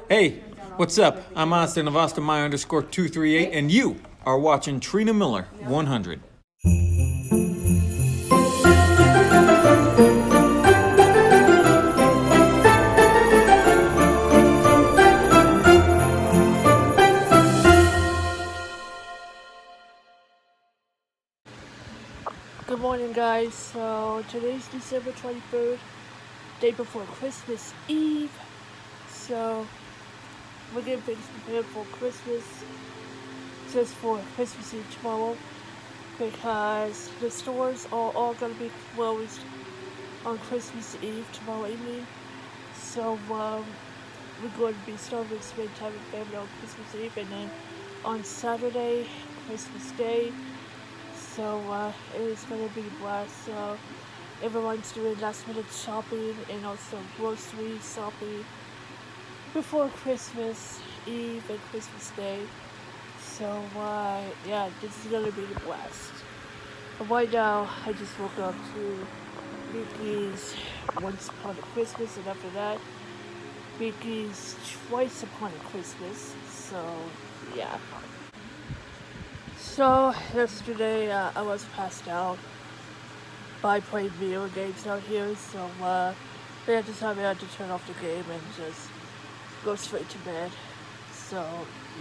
Hey, what's up? I'm Austin of Austin My underscore 238, and you are watching Trina Miller 100. Good morning, guys. So today's December 23rd, day before Christmas Eve. So we're getting things prepared for Christmas, just for Christmas Eve tomorrow, because the stores are all going to be closed on Christmas Eve tomorrow evening. So we're going to be starting to spend time with family on Christmas Eve, and then on Saturday, Christmas Day. So it's going to be a blast. So everyone's doing last minute shopping and also grocery shopping before Christmas Eve and Christmas Day. So yeah, this is gonna be the blast. But right now, I just woke up to Mickey's Once Upon a Christmas, and after that, Mickey's Twice Upon a Christmas. So yeah. So yesterday, I was passed out by playing video games out here, so I decided I had to turn off the game and just go straight to bed. So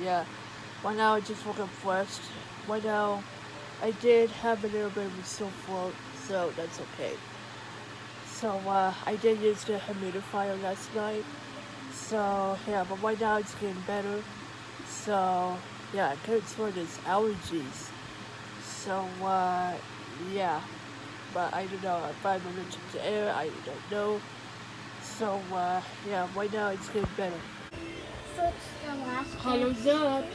yeah, right now I just woke up first. Right now I did have a little bit of a sore throat, so that's okay. So I did use the humidifier last night. So yeah, but right now it's getting better. So yeah, I couldn't swear there's allergies. So yeah. But I don't know if I'm allergic to air, I don't know. So, yeah, right now it's getting better. So it's the last day. Hollow's up.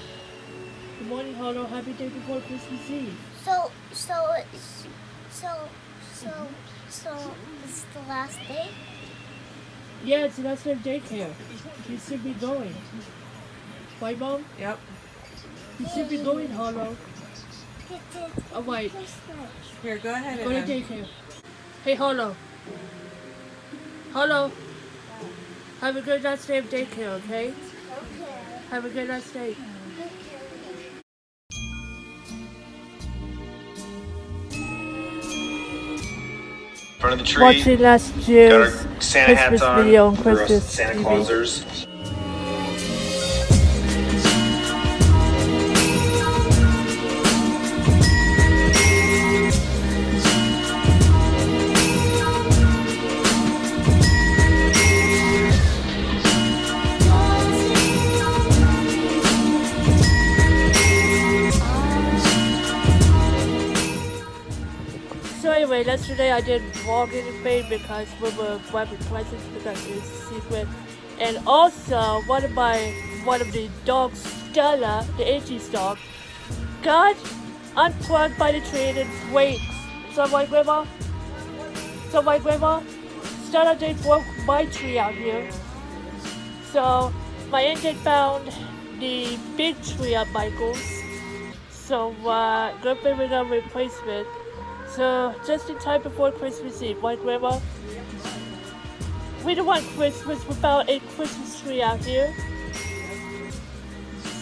Good morning, Hollow. Happy day before Christmas Eve. So it's the last day. Yeah, it's the last day of daycare. You should be going. Right, Mom? Yep. You should be going, Hollow. Oh, wait. Here, go ahead Go to and daycare. Hey, Hollow. Hollow. Have a good last day of daycare, okay? Okay. Have a good last day. In front of the tree. Watching last Got year's our Santa hats Christmas on. video on for us Christmas Santa TV. Clausers. So anyway, yesterday I did vlog anything because we were wrapping presents because it's a secret. And also one of the dogs, Stella, the Angie's dog, got unplugged by the tree and it breaks. So my grandma, Stella did broke my tree out here. So my aunt did found the big tree at Michael's. So good thing we got a replacement. So, just in time before Christmas Eve, right, Grandma? We don't want Christmas without a Christmas tree out here.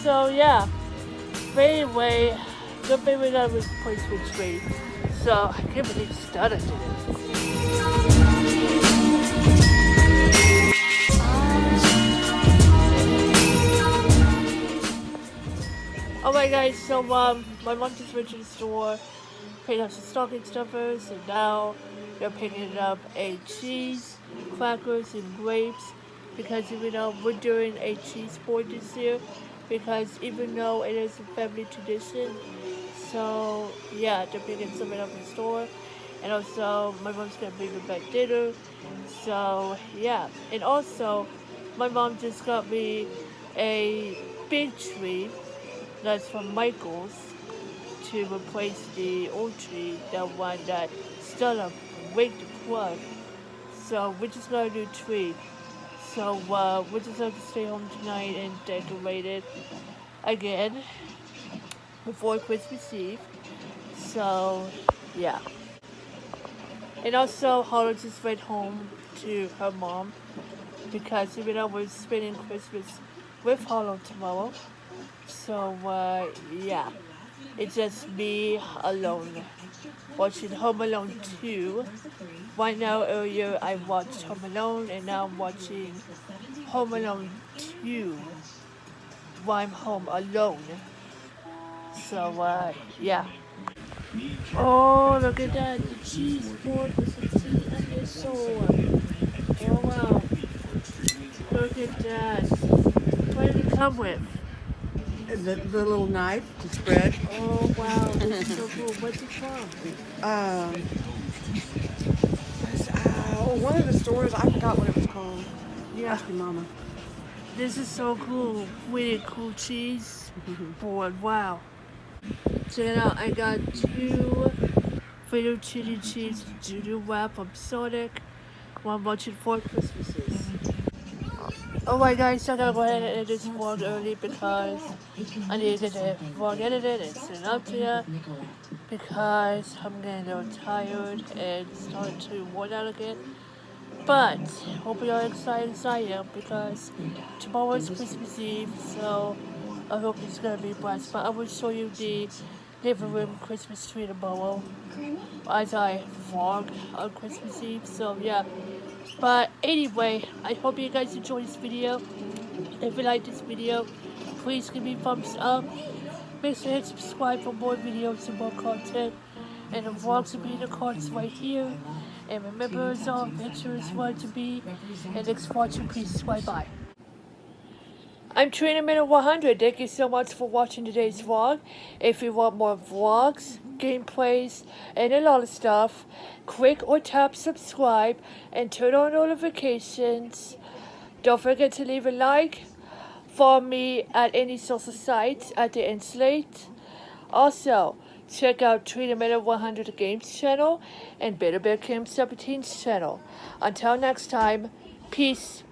So, yeah. But anyway, good thing we got a replacement tree. So, I can't believe Stunner did it. Alright, guys, so, my mom just went to the store. Picked up some stocking stuffers, and now they're picking up a cheese, crackers, and grapes because even though we're doing a cheese board this year, because even though it is a family tradition, so yeah, they're picking something up in the store, and also my mom's gonna bring them back dinner, so yeah, and also my mom just got me a big tree that's from Michael's to replace the old tree, the one that Stella raked the plug. So we're just gonna do a tree. So we're just going to stay home tonight and decorate it again before Christmas Eve. So yeah. And also Holly just went home to her mom because even though we're spending Christmas with Hollow tomorrow. So, yeah. It's just me alone watching Home Alone 2. Right now, earlier I watched Home Alone, and now I'm watching Home Alone 2 while I'm home alone. So, yeah. Oh, look at that. The cheese board with the tea and the soul. Oh, wow. Look at that. What did it come with? The little knife to spread. Oh, wow. This is so cool. What's it from? One of the stores, I forgot what it was called. Yeah. Ask your mama. This is so cool. Really cool cheese board. Wow. Check it out. I got 2 Frito chili cheese doodoo wrap from Sonic while I'm watching 4 Christmases. Alright guys, so I gotta go ahead and edit this vlog early because I need to get the vlog edited and sent up to you because I'm getting a little tired and starting to worn out again. But hope you're excited as I am because tomorrow is Christmas Eve, so I hope it's gonna be blessed. But I will show you the living room Christmas tree tomorrow as I vlog on Christmas Eve. So yeah. But anyway, I hope you guys enjoyed this video. If you like this video, please give me a thumbs up. Make sure to hit subscribe for more videos and more content. And the vlogs will be in the cards right here. And remember, it's all adventure is fun to be. And thanks for watching. Peace. Bye-bye. I'm Trina Minute 100. Thank you so much for watching today's vlog. If you want more vlogs, gameplays, and a lot of stuff, click or tap subscribe and turn on notifications. Don't forget to leave a like. Follow me at any social sites at the Insulate. Also, check out Trina Minute 100 Games channel and Better Bear Kim 17's channel. Until next time, peace.